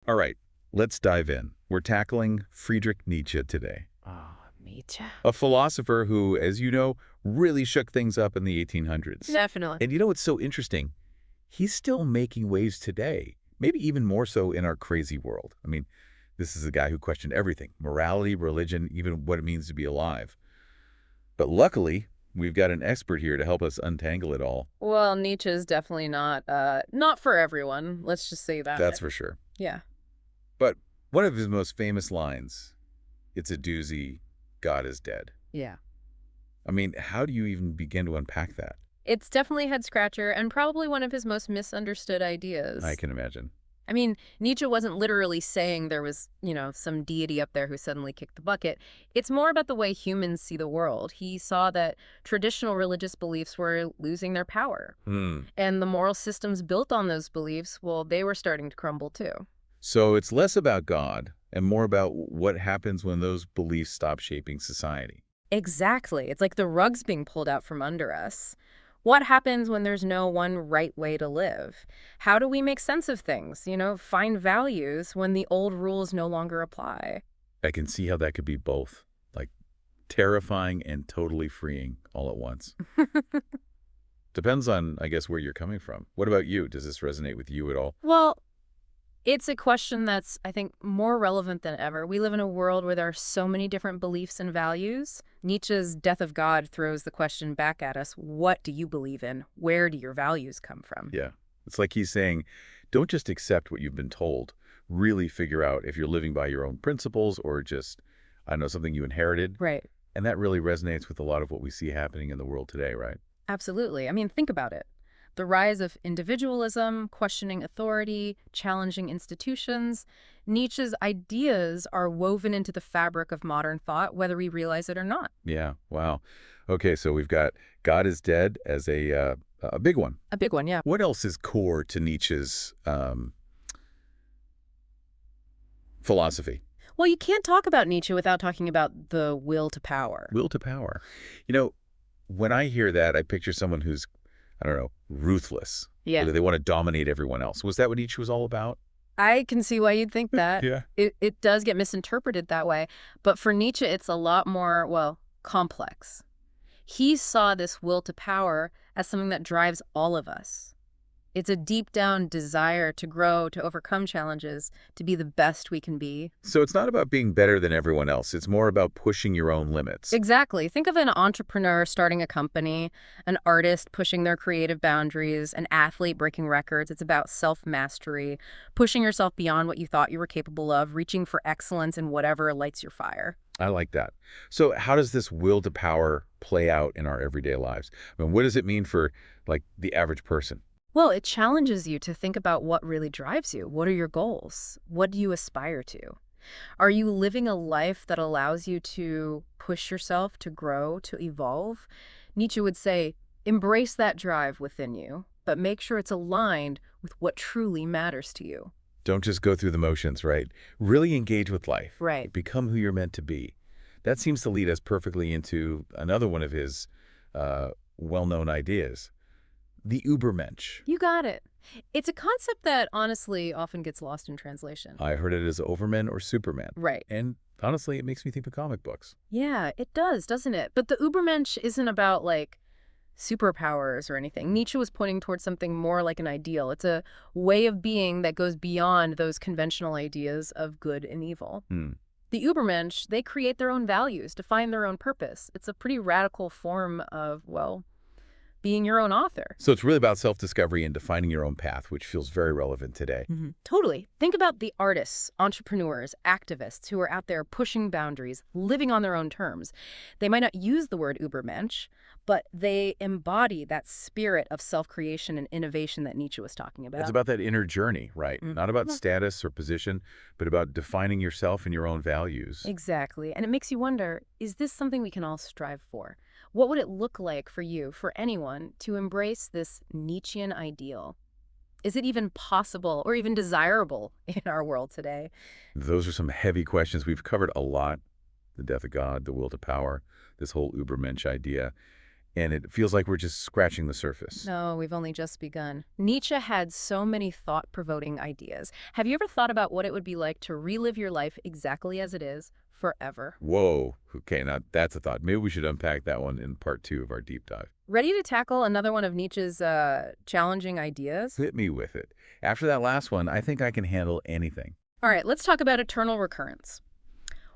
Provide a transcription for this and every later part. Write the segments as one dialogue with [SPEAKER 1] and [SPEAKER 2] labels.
[SPEAKER 1] All right, let's dive in. We're tackling Friedrich Nietzsche today,
[SPEAKER 2] Oh, Nietzsche.
[SPEAKER 1] a philosopher who, as you know, really shook things up in the 1800s.
[SPEAKER 2] Definitely.
[SPEAKER 1] And you know what's so interesting? He's still making waves today, maybe even more so in our crazy world. I mean, this is a guy who questioned everything, morality, religion, even what it means to be alive. But luckily, we've got an expert here to help us untangle it all.
[SPEAKER 2] Well, Nietzsche is definitely not for everyone. Let's just say that.
[SPEAKER 1] That's for sure.
[SPEAKER 2] Yeah.
[SPEAKER 1] But one of his most famous lines, it's a doozy, God is dead.
[SPEAKER 2] Yeah.
[SPEAKER 1] I mean, how do you even begin to unpack that?
[SPEAKER 2] It's definitely a head scratcher and probably one of his most misunderstood ideas.
[SPEAKER 1] I can imagine.
[SPEAKER 2] I mean, Nietzsche wasn't literally saying there was, some deity up there who suddenly kicked the bucket. It's more about the way humans see the world. He saw that traditional religious beliefs were losing their power. And the moral systems built on those beliefs, well, they were starting to crumble too.
[SPEAKER 1] So it's less about God and more about what happens when those beliefs stop shaping society.
[SPEAKER 2] Exactly. It's like the rug's being pulled out from under us. What happens when there's no one right way to live? How do we make sense of things? Find values when the old rules no longer apply.
[SPEAKER 1] I can see how that could be both, like terrifying and totally freeing all at once. Depends on, I guess, where you're coming from. What about you? Does this resonate with you at all?
[SPEAKER 2] Well, it's a question that's, I think, more relevant than ever. We live in a world where there are so many different beliefs and values. Nietzsche's Death of God throws the question back at us, what do you believe in? Where do your values come from?
[SPEAKER 1] Yeah. It's like he's saying, don't just accept what you've been told. Really figure out if you're living by your own principles or just, I don't know, something you inherited.
[SPEAKER 2] Right.
[SPEAKER 1] And that really resonates with a lot of what we see happening in the world today, right?
[SPEAKER 2] Absolutely. I mean, think about it. The rise of individualism, questioning authority, challenging institutions. Nietzsche's ideas are woven into the fabric of modern thought, whether we realize it or not.
[SPEAKER 1] Yeah. Wow. Okay. So we've got God is dead as a big one.
[SPEAKER 2] A big one, yeah.
[SPEAKER 1] What else is core to Nietzsche's philosophy?
[SPEAKER 2] Well, you can't talk about Nietzsche without talking about the will to power.
[SPEAKER 1] Will to power. You know, when I hear that, I picture someone who's, I don't know, ruthless.
[SPEAKER 2] Yeah.
[SPEAKER 1] They want to dominate everyone else. Was that what Nietzsche was all about?
[SPEAKER 2] I can see why you'd think that.
[SPEAKER 1] Yeah.
[SPEAKER 2] It does get misinterpreted that way. But for Nietzsche, it's a lot more, well, complex. He saw this will to power as something that drives all of us. It's a deep down desire to grow, to overcome challenges, to be the best we can be.
[SPEAKER 1] So it's not about being better than everyone else. It's more about pushing your own limits.
[SPEAKER 2] Exactly. Think of an entrepreneur starting a company, an artist pushing their creative boundaries, an athlete breaking records. It's about self-mastery, pushing yourself beyond what you thought you were capable of, reaching for excellence in whatever lights your fire.
[SPEAKER 1] I like that. So how does this will to power play out in our everyday lives? I mean, what does it mean for, like, the average person?
[SPEAKER 2] Well, it challenges you to think about what really drives you. What are your goals? What do you aspire to? Are you living a life that allows you to push yourself, to grow, to evolve? Nietzsche would say, embrace that drive within you, but make sure it's aligned with what truly matters to you.
[SPEAKER 1] Don't just go through the motions, right? Really engage with life.
[SPEAKER 2] Right.
[SPEAKER 1] Become who you're meant to be. That seems to lead us perfectly into another one of his well-known ideas, the Übermensch.
[SPEAKER 2] You got it. It's a concept that honestly often gets lost in translation.
[SPEAKER 1] I heard it as Overman or Superman.
[SPEAKER 2] Right.
[SPEAKER 1] And honestly, it makes me think of comic books.
[SPEAKER 2] Yeah, it does, doesn't it? But the Übermensch isn't about, like, superpowers or anything. Nietzsche was pointing towards something more like an ideal. It's a way of being that goes beyond those conventional ideas of good and evil. The Übermensch, they create their own values, define their own purpose. It's a pretty radical form of, well, being your own author.
[SPEAKER 1] So it's really about self-discovery and defining your own path, which feels very relevant today.
[SPEAKER 2] Totally. Think about the artists, entrepreneurs, activists who are out there pushing boundaries, living on their own terms. They might not use the word Übermensch, but they embody that spirit of self-creation and innovation that Nietzsche was talking about.
[SPEAKER 1] It's about that inner journey, right? Not about status or position, but about defining yourself and your own values.
[SPEAKER 2] Exactly. And it makes you wonder, is this something we can all strive for? What would it look like for you, for anyone, to embrace this Nietzschean ideal? Is it even possible or even desirable in our world today?
[SPEAKER 1] Those are some heavy questions. We've covered a lot. The death of God, the will to power, this whole Übermensch idea. and it feels like we're just scratching the surface.
[SPEAKER 2] No, we've only just begun. Nietzsche had so many thought-provoking ideas. Have you ever thought about what it would be like to relive your life exactly as it is, forever?
[SPEAKER 1] Whoa. Okay, now that's a thought. Maybe we should unpack that one in part 2 of our deep dive.
[SPEAKER 2] Ready to tackle another one of Nietzsche's challenging ideas?
[SPEAKER 1] Hit me with it. After that last one, I think I can handle anything.
[SPEAKER 2] All right, let's talk about eternal recurrence.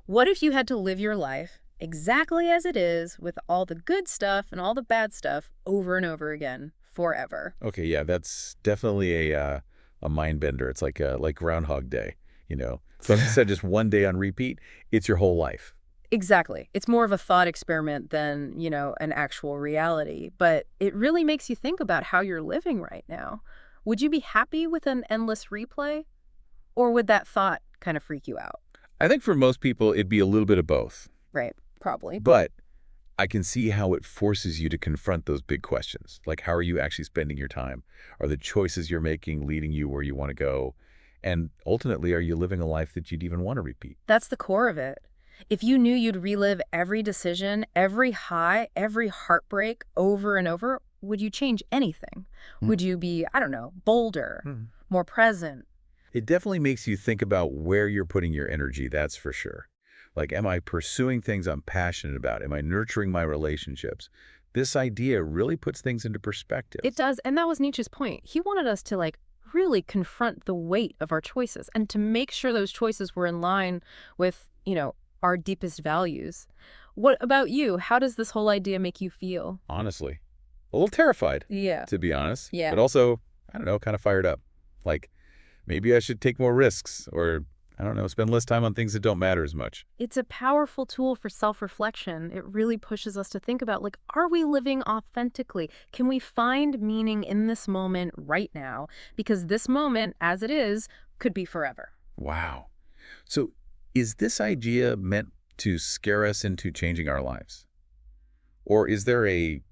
[SPEAKER 2] What if you had to live your life exactly as it is, with all the good stuff and all the bad stuff over and over again, forever?
[SPEAKER 1] Okay, yeah, that's definitely a mind bender. It's like Groundhog Day, you know. So instead of just one day on repeat, it's your whole life.
[SPEAKER 2] Exactly. It's more of a thought experiment than, an actual reality. But it really makes you think about how you're living right now. Would you be happy with an endless replay? Or would that thought kind of freak you out?
[SPEAKER 1] I think for most people, it'd be a little bit of both.
[SPEAKER 2] Right. Probably.
[SPEAKER 1] But I can see how it forces you to confront those big questions. Like, how are you actually spending your time? Are the choices you're making leading you where you want to go? And ultimately, are you living a life that you'd even want to repeat?
[SPEAKER 2] That's the core of it. If you knew you'd relive every decision, every high, every heartbreak over and over, would you change anything? Would you be, I don't know, bolder, more present?
[SPEAKER 1] It definitely makes you think about where you're putting your energy, that's for sure. Like, am I pursuing things I'm passionate about? Am I nurturing my relationships? This idea really puts things into perspective.
[SPEAKER 2] It does, and that was Nietzsche's point. He wanted us to, really confront the weight of our choices and to make sure those choices were in line with, our deepest values. What about you? How does this whole idea make you feel?
[SPEAKER 1] Honestly, a little terrified,
[SPEAKER 2] Yeah.
[SPEAKER 1] to be honest.
[SPEAKER 2] Yeah.
[SPEAKER 1] But also, I don't know, kind of fired up. Like, maybe I should take more risks or, I don't know, spend less time on things that don't matter as much.
[SPEAKER 2] It's a powerful tool for self-reflection. It really pushes us to think about, are we living authentically? Can we find meaning in this moment right now? Because this moment, as it is, could be forever.
[SPEAKER 1] Wow. So is this idea meant to scare us into changing our lives? Or is there a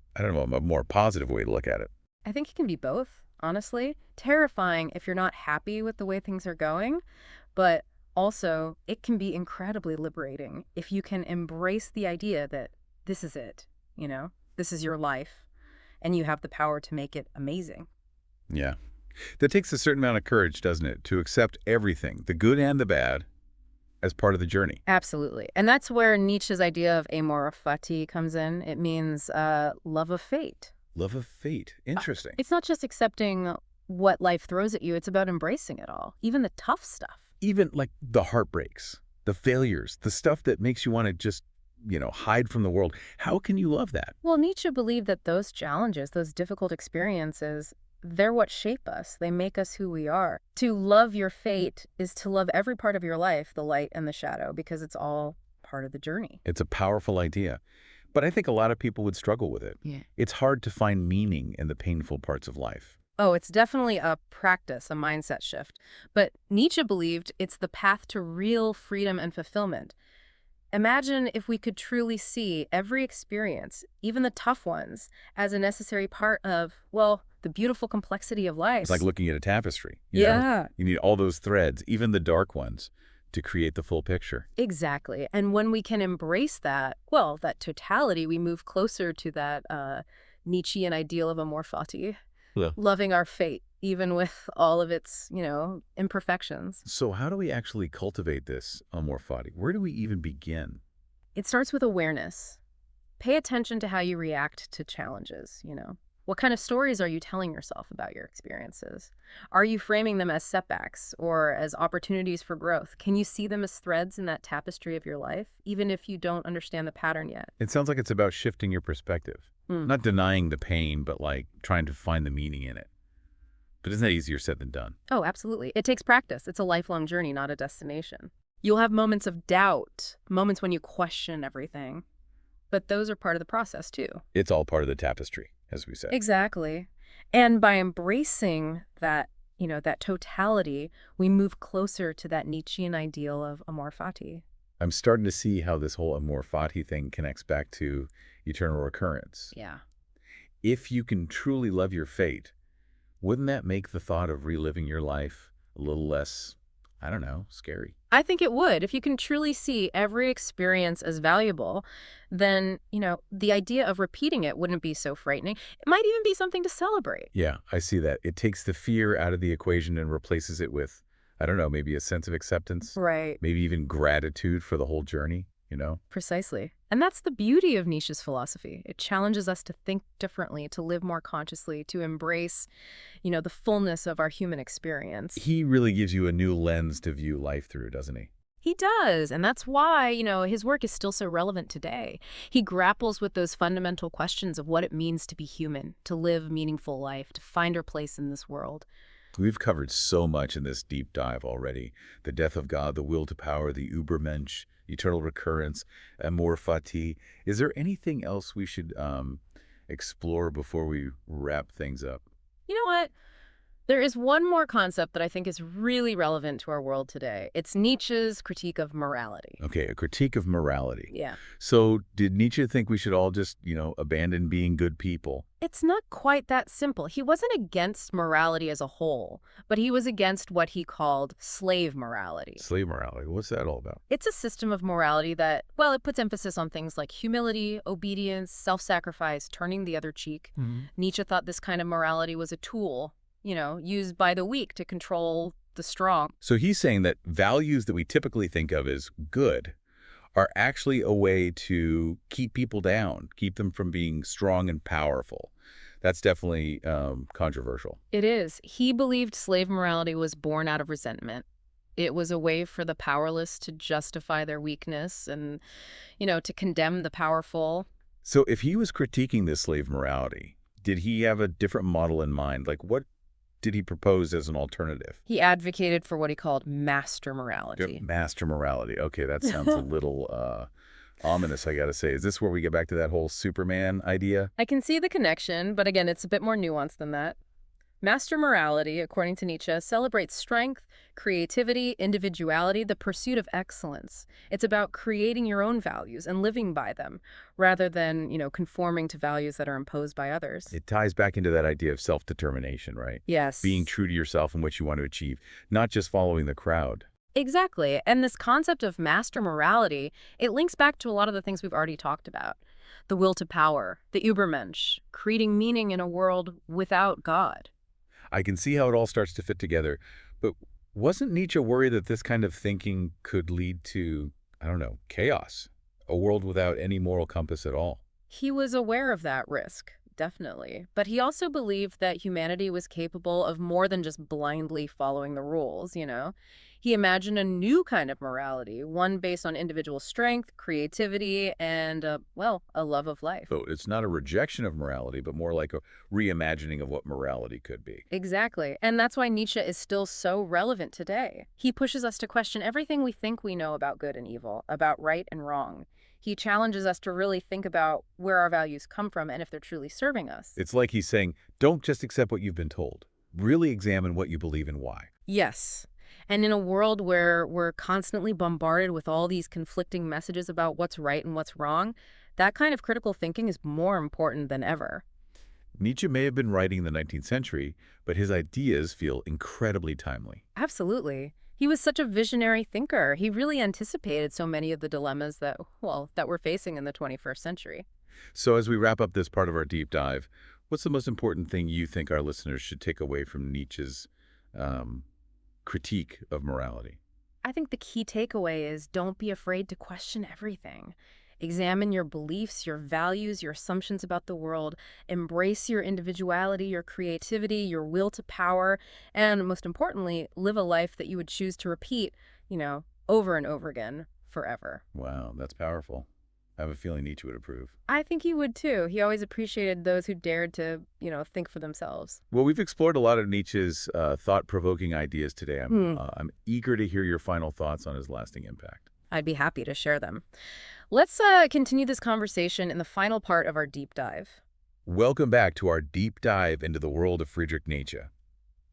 [SPEAKER 1] more positive way to look at it?
[SPEAKER 2] I think it can be both, honestly. Terrifying if you're not happy with the way things are going, but also it can be incredibly liberating if you can embrace the idea that this is it, this is your life, and you have the power to make it amazing.
[SPEAKER 1] Yeah. That takes a certain amount of courage, doesn't it, to accept everything, the good and the bad, as part of the journey.
[SPEAKER 2] Absolutely. And that's where Nietzsche's idea of amor fati comes in. It means love of fate.
[SPEAKER 1] Love of fate. Interesting.
[SPEAKER 2] It's not just accepting what life throws at you. It's about embracing it all, even the tough stuff.
[SPEAKER 1] Even like the heartbreaks, the failures, the stuff that makes you want to just, hide from the world. How can you love that?
[SPEAKER 2] Well, Nietzsche believed that those challenges, those difficult experiences, they're what shape us. They make us who we are. To love your fate is to love every part of your life, the light and the shadow, because it's all part of the journey.
[SPEAKER 1] It's a powerful idea. But I think a lot of people would struggle with it.
[SPEAKER 2] Yeah.
[SPEAKER 1] It's hard to find meaning in the painful parts of life.
[SPEAKER 2] Oh, it's definitely a practice, a mindset shift. But Nietzsche believed it's the path to real freedom and fulfillment. Imagine if we could truly see every experience, even the tough ones, as a necessary part of, the beautiful complexity of life.
[SPEAKER 1] It's like looking at a tapestry. You know? You need all those threads, even the dark ones, to create the full picture.
[SPEAKER 2] Exactly. And when we can embrace that, that totality, we move closer to that Nietzschean ideal of amor fati, loving our fate, even with all of its, imperfections.
[SPEAKER 1] So how do we actually cultivate this amor fati? Where do we even begin?
[SPEAKER 2] It starts with awareness. Pay attention to how you react to challenges, What kind of stories are you telling yourself about your experiences? Are you framing them as setbacks or as opportunities for growth? Can you see them as threads in that tapestry of your life, even if you don't understand the pattern yet?
[SPEAKER 1] It sounds like it's about shifting your perspective. Not denying the pain, but trying to find the meaning in it. But isn't that easier said than done?
[SPEAKER 2] Oh, absolutely. It takes practice. It's a lifelong journey, not a destination. You'll have moments of doubt, moments when you question everything. But those are part of the process, too.
[SPEAKER 1] It's all part of the tapestry, as we said.
[SPEAKER 2] Exactly. And by embracing that, that totality, we move closer to that Nietzschean ideal of amor fati.
[SPEAKER 1] I'm starting to see how this whole amor fati thing connects back to eternal recurrence.
[SPEAKER 2] Yeah.
[SPEAKER 1] If you can truly love your fate, wouldn't that make the thought of reliving your life a little less, I don't know, scary.
[SPEAKER 2] I think it would. If you can truly see every experience as valuable, then, the idea of repeating it wouldn't be so frightening. It might even be something to celebrate.
[SPEAKER 1] Yeah, I see that. It takes the fear out of the equation and replaces it with, I don't know, maybe a sense of acceptance,
[SPEAKER 2] Right.
[SPEAKER 1] maybe even gratitude for the whole journey, you know?
[SPEAKER 2] Precisely. And that's the beauty of Nietzsche's philosophy. It challenges us to think differently, to live more consciously, to embrace, the fullness of our human experience.
[SPEAKER 1] He really gives you a new lens to view life through, doesn't he?
[SPEAKER 2] He does, and that's why, his work is still so relevant today. He grapples with those fundamental questions of what it means to be human, to live meaningful life, to find our place in this world.
[SPEAKER 1] We've covered so much in this deep dive already. The death of God, the will to power, the Übermensch, eternal recurrence, amor fati. Is there anything else we should explore before we wrap things up?
[SPEAKER 2] You know what? There is one more concept that I think is really relevant to our world today. It's Nietzsche's critique of morality.
[SPEAKER 1] Okay, a critique of morality.
[SPEAKER 2] Yeah.
[SPEAKER 1] So did Nietzsche think we should all just, abandon being good people?
[SPEAKER 2] It's not quite that simple. He wasn't against morality as a whole, but he was against what he called slave morality.
[SPEAKER 1] Slave morality, what's that all about?
[SPEAKER 2] It's a system of morality that, well, it puts emphasis on things like humility, obedience, self-sacrifice, turning the other cheek. Nietzsche thought this kind of morality was a tool, used by the weak to control the strong.
[SPEAKER 1] So he's saying that values that we typically think of as good are actually a way to keep people down, keep them from being strong and powerful. That's definitely controversial.
[SPEAKER 2] It is. He believed slave morality was born out of resentment. It was a way for the powerless to justify their weakness and, to condemn the powerful.
[SPEAKER 1] So if he was critiquing this slave morality, did he have a different model in mind? Like, what did he propose as an alternative?
[SPEAKER 2] He advocated for what he called master morality.
[SPEAKER 1] Master morality. Okay, that sounds a little ominous, I gotta say. Is this where we get back to that whole Superman idea?
[SPEAKER 2] I can see the connection, but again, it's a bit more nuanced than that. Master morality, according to Nietzsche, celebrates strength, creativity, individuality, the pursuit of excellence. It's about creating your own values and living by them, rather than, conforming to values that are imposed by others.
[SPEAKER 1] It ties back into that idea of self-determination, right?
[SPEAKER 2] Yes.
[SPEAKER 1] Being true to yourself and what you want to achieve, not just following the crowd.
[SPEAKER 2] Exactly. And this concept of master morality, it links back to a lot of the things we've already talked about. The will to power, the Übermensch, creating meaning in a world without God.
[SPEAKER 1] I can see how it all starts to fit together, but wasn't Nietzsche worried that this kind of thinking could lead to, I don't know, chaos? A world without any moral compass at all?
[SPEAKER 2] He was aware of that risk, definitely. But he also believed that humanity was capable of more than just blindly following the rules, He imagined a new kind of morality, one based on individual strength, creativity, and, a love of life.
[SPEAKER 1] So it's not a rejection of morality, but more like a reimagining of what morality could be.
[SPEAKER 2] Exactly. And that's why Nietzsche is still so relevant today. He pushes us to question everything we think we know about good and evil, about right and wrong. He challenges us to really think about where our values come from and if they're truly serving us.
[SPEAKER 1] It's like he's saying, don't just accept what you've been told. Really examine what you believe and why.
[SPEAKER 2] Yes. And in a world where we're constantly bombarded with all these conflicting messages about what's right and what's wrong, that kind of critical thinking is more important than ever.
[SPEAKER 1] Nietzsche may have been writing in the 19th century, but his ideas feel incredibly timely.
[SPEAKER 2] Absolutely. He was such a visionary thinker. He really anticipated so many of the dilemmas that we're facing in the 21st century.
[SPEAKER 1] So as we wrap up this part of our deep dive, what's the most important thing you think our listeners should take away from Nietzsche's critique of morality?
[SPEAKER 2] I think the key takeaway is don't be afraid to question everything. Examine your beliefs, your values, your assumptions about the world. Embrace your individuality, your creativity, your will to power, and most importantly, live a life that you would choose to repeat, over and over again, forever.
[SPEAKER 1] Wow, that's powerful. I have a feeling Nietzsche would approve.
[SPEAKER 2] I think he would too. He always appreciated those who dared to, think for themselves.
[SPEAKER 1] Well, we've explored a lot of Nietzsche's thought-provoking ideas today. I'm eager to hear your final thoughts on his lasting impact.
[SPEAKER 2] I'd be happy to share them. Let's continue this conversation in the final part of our deep dive.
[SPEAKER 1] Welcome back to our deep dive into the world of Friedrich Nietzsche.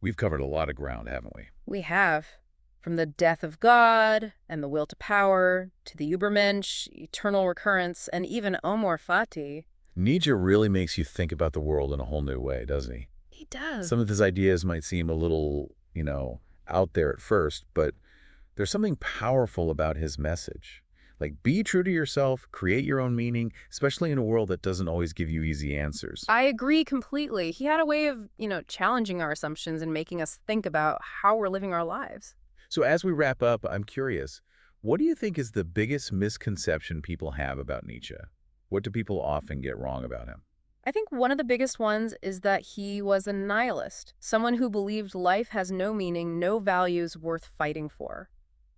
[SPEAKER 1] We've covered a lot of ground, haven't we?
[SPEAKER 2] We have. From the death of God and the will to power to the Übermensch, eternal recurrence, and even amor fati.
[SPEAKER 1] Nietzsche really makes you think about the world in a whole new way, doesn't he?
[SPEAKER 2] He does.
[SPEAKER 1] Some of his ideas might seem a little, out there at first, but There's something powerful about his message. Like, be true to yourself, create your own meaning, especially in a world that doesn't always give you easy answers.
[SPEAKER 2] I agree completely. He had a way of, challenging our assumptions and making us think about how we're living our lives.
[SPEAKER 1] So as we wrap up, I'm curious, what do you think is the biggest misconception people have about Nietzsche? What do people often get wrong about him?
[SPEAKER 2] I think one of the biggest ones is that he was a nihilist, someone who believed life has no meaning, no values worth fighting for.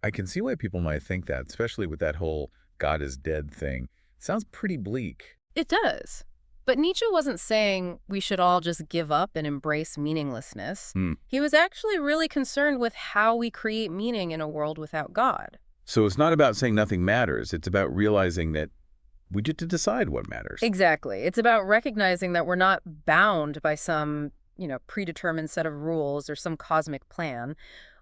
[SPEAKER 1] I can see why people might think that, especially with that whole God is dead thing. It sounds pretty bleak.
[SPEAKER 2] It does. But Nietzsche wasn't saying we should all just give up and embrace meaninglessness. He was actually really concerned with how we create meaning in a world without God.
[SPEAKER 1] So it's not about saying nothing matters. It's about realizing that we get to decide what matters.
[SPEAKER 2] Exactly. It's about recognizing that we're not bound by some, predetermined set of rules or some cosmic plan.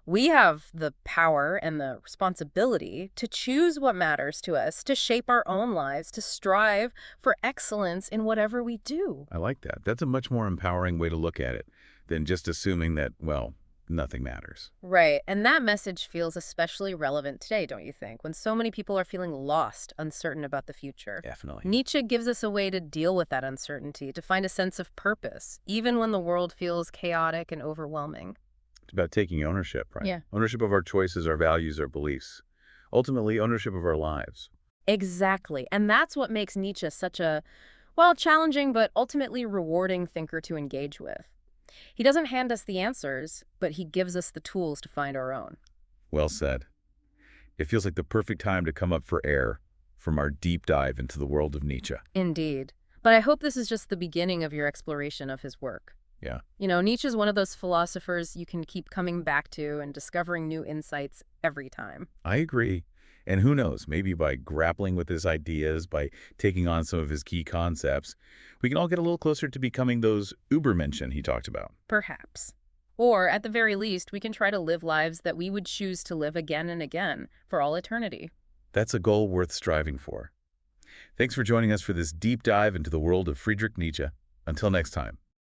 [SPEAKER 2] We have the power and the responsibility to choose what matters to us, to shape our own lives, to strive for excellence in whatever we do.
[SPEAKER 1] I like that. That's a much more empowering way to look at it than just assuming that, well, nothing matters.
[SPEAKER 2] Right. And that message feels especially relevant today, don't you think? When so many people are feeling lost, uncertain about the future.
[SPEAKER 1] Definitely.
[SPEAKER 2] Nietzsche gives us a way to deal with that uncertainty, to find a sense of purpose, even when the world feels chaotic and overwhelming.
[SPEAKER 1] It's about taking ownership, right?
[SPEAKER 2] Yeah.
[SPEAKER 1] Ownership of our choices, our values, our beliefs. Ultimately, ownership of our lives.
[SPEAKER 2] Exactly. And that's what makes Nietzsche such a, challenging but ultimately rewarding thinker to engage with. He doesn't hand us the answers, but he gives us the tools to find our own.
[SPEAKER 1] Well said. It feels like the perfect time to come up for air from our deep dive into the world of Nietzsche.
[SPEAKER 2] Indeed. But I hope this is just the beginning of your exploration of his work.
[SPEAKER 1] Yeah.
[SPEAKER 2] Nietzsche's one of those philosophers you can keep coming back to and discovering new insights every time.
[SPEAKER 1] I agree. And who knows, maybe by grappling with his ideas, by taking on some of his key concepts, we can all get a little closer to becoming those Übermenschen he talked about.
[SPEAKER 2] Perhaps. Or, at the very least, we can try to live lives that we would choose to live again and again for all eternity.
[SPEAKER 1] That's a goal worth striving for. Thanks for joining us for this deep dive into the world of Friedrich Nietzsche. Until next time.